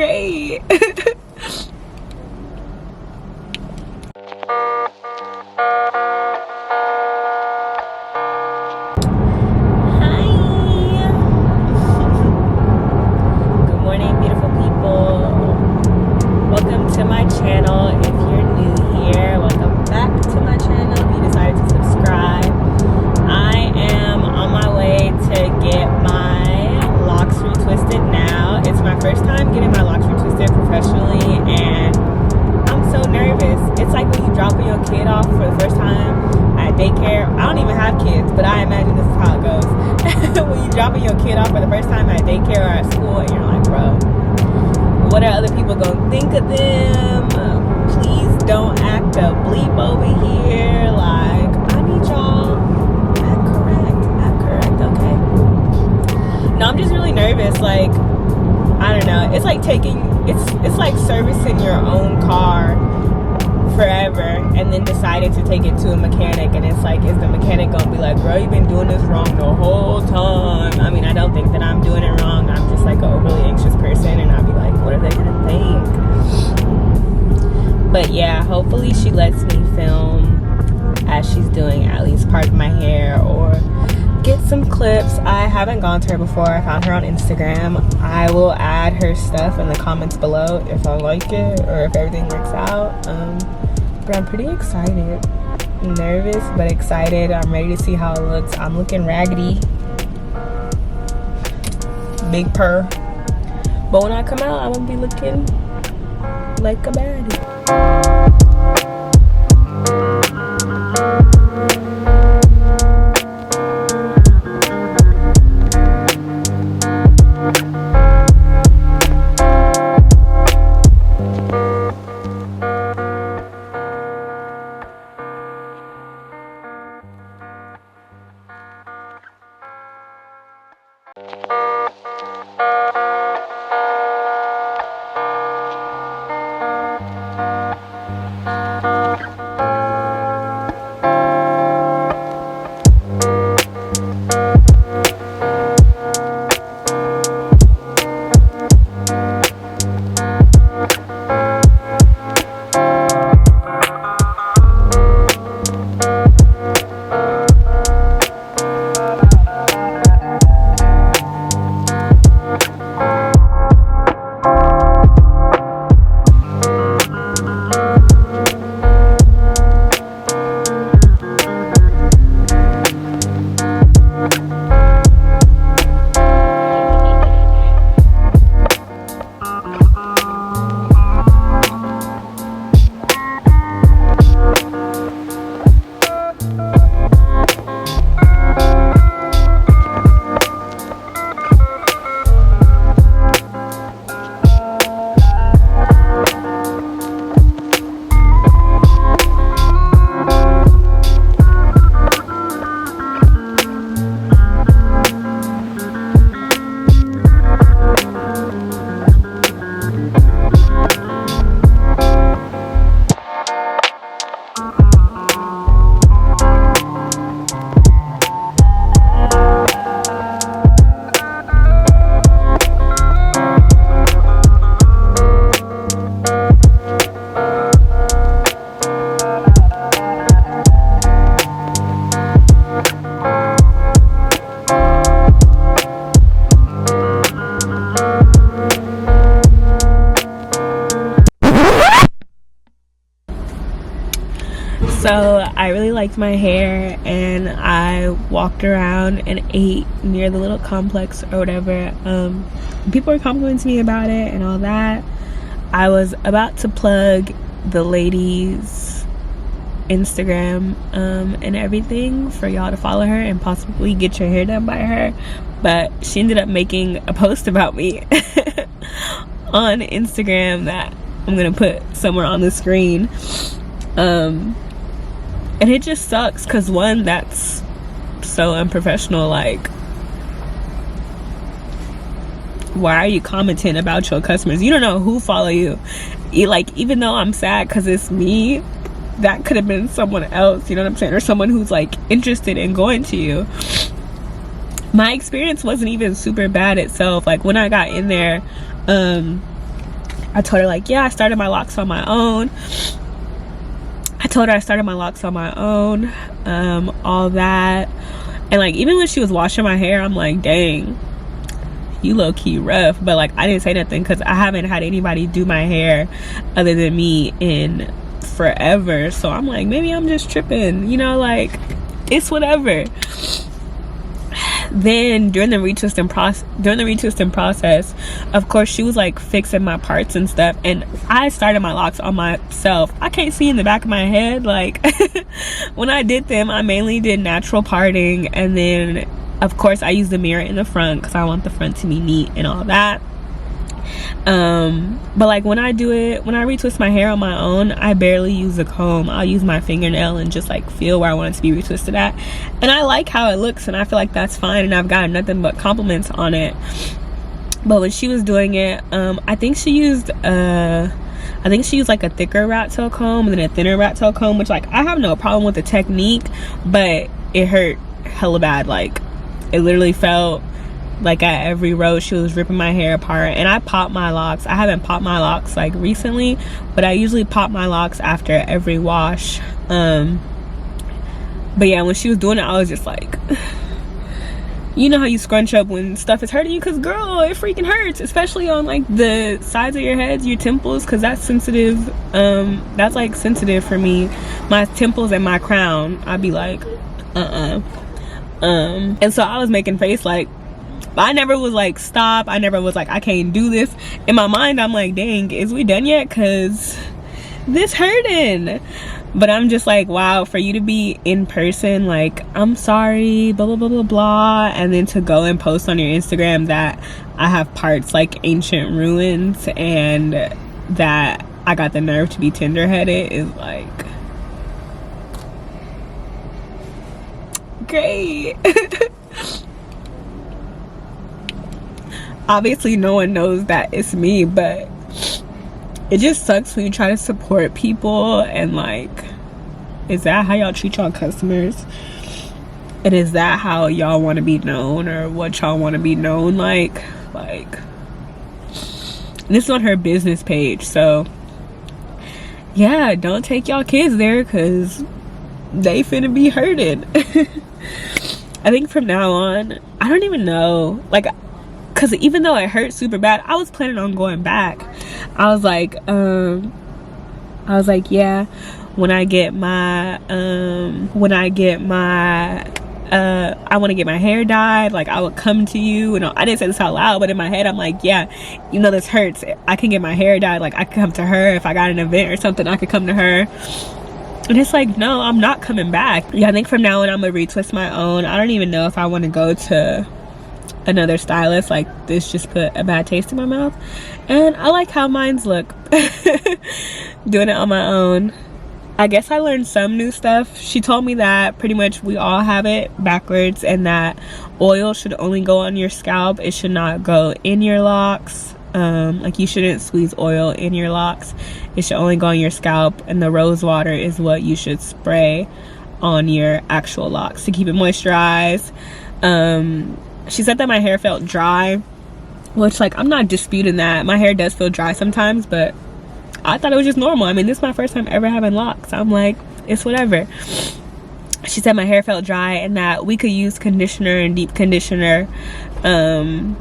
great. Dropping your kid off for the first time at daycare or at school, and you're like, bro, what are other people gonna think of them? Please don't act a bleep over here. Like, I need y'all act correct, okay? No, I'm just really nervous. Like, I don't know, it's like it's like servicing your own car forever and then decided to take it to a mechanic, and it's like, is the mechanic gonna be like, bro, you've been doing this wrong the whole time? I mean, I don't think that I'm doing it wrong. I'm just like a really anxious person, and I'll be like, what are they gonna think? But yeah, hopefully she lets me film as she's doing at least part of my hair or get some clips. I haven't gone to her before. I found her on Instagram. I will add her stuff in the comments below if I like it or if everything works out. But I'm pretty excited. Nervous but excited. I'm ready to see how it looks. I'm looking raggedy, big purr, but when I come out, I'm gonna be looking like a baddie. So I really liked my hair, and I walked around and ate near the little complex or whatever. People were complimenting me about it and all that. I was about to plug the ladies' Instagram and everything for y'all to follow her and possibly get your hair done by her, but she ended up making a post about me on Instagram that I'm gonna put somewhere on the screen. And it just sucks because, one, that's so unprofessional. Like, why are you commenting about your customers? You don't know who follow you. Like, even though I'm sad because it's me, that could have been someone else, you know what I'm saying? Or someone who's like interested in going to you. My experience wasn't even super bad itself. Like, when I got in there, I told her like, yeah, I started my locks on my own. All that. And like, even when she was washing my hair, I'm like, dang, you low-key rough. But like, I didn't say nothing because I haven't had anybody do my hair other than me in forever. So I'm like, maybe I'm just tripping, you know, like, it's whatever. Then during the retwisting process, of course, she was like fixing my parts and stuff, and I started my locks on myself. I can't see in the back of my head. Like, when I did them, I mainly did natural parting, and then of course I used the mirror in the front because I want the front to be neat and all that. But like, when I retwist my hair on my own, I barely use a comb. I'll use my fingernail and just like feel where I want it to be retwisted at, and I like how it looks, and I feel like that's fine, and I've gotten nothing but compliments on it. But when she was doing it, I think she used like a thicker rat tail comb and then a thinner rat tail comb, which like, I have no problem with the technique, but it hurt hella bad. Like, it literally felt like at every row she was ripping my hair apart. And I pop my locks. I haven't popped my locks like recently, but I usually pop my locks after every wash. But yeah, when she was doing it, I was just like, you know how you scrunch up when stuff is hurting you? Because girl, it freaking hurts, especially on like the sides of your heads, your temples, because that's sensitive. That's like sensitive for me, my temples and my crown. I'd be like, and so I was making face like, I never was like, stop. I never was like, I can't do this. In my mind, I'm like, dang, is we done yet? Because this hurting. But I'm just like, wow, for you to be in person, like, I'm sorry, blah, blah, blah, blah, blah. And then to go and post on your Instagram that I have parts like ancient ruins and that I got the nerve to be tender-headed is like, great. Obviously no one knows that it's me, but it just sucks when you try to support people and like, is that how y'all treat y'all customers? And is that how y'all want to be known, or what y'all want to be known like this is on her business page, so yeah, don't take y'all kids there because they finna be hurted. I think from now on, I don't even know, like, because even though it hurt super bad, I was planning on going back. I was like, yeah, when I get my I want to get my hair dyed, like, I would come to you. And I didn't say this out loud, but in my head I'm like, yeah, you know, this hurts, I can get my hair dyed, like, I could come to her. If I got an event or something, I could come to her. And it's like, no, I'm not coming back. Yeah, I think from now on I'm gonna retwist my own. I don't even know if I want to go to another stylist. Like, this just put a bad taste in my mouth, and I like how mine's look. Doing it on my own, I guess I learned some new stuff. She told me that pretty much we all have it backwards, and that oil should only go on your scalp. It should not go in your locks. Like, you shouldn't squeeze oil in your locks. It should only go on your scalp, and the rose water is what you should spray on your actual locks to keep it moisturized. She said that my hair felt dry, which, like, I'm not disputing that. My hair does feel dry sometimes, but I thought it was just normal. I mean, this is my first time ever having locks. I'm like, it's whatever. She said my hair felt dry and that we could use conditioner and deep conditioner, and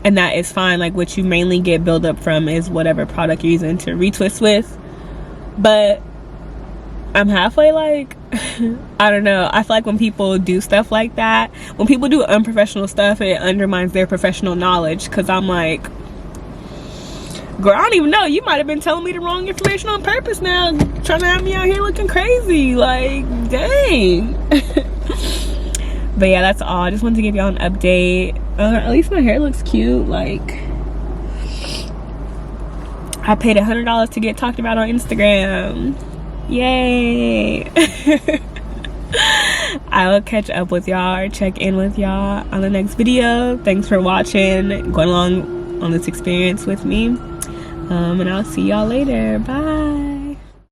that is fine. Like, what you mainly get buildup from is whatever product you're using to retwist with. But I'm halfway like, I don't know. I feel like when people do stuff like that, when people do unprofessional stuff, it undermines their professional knowledge. Because I'm like, girl, I don't even know. You might have been telling me the wrong information on purpose now, trying to have me out here looking crazy. Like, dang. But yeah, that's all. I just wanted to give y'all an update. At least my hair looks cute. Like, I paid $100 to get talked about on Instagram. Yay. I will catch up with y'all or check in with y'all on the next video. Thanks for watching, going along on this experience with me, and I'll see y'all later. Bye.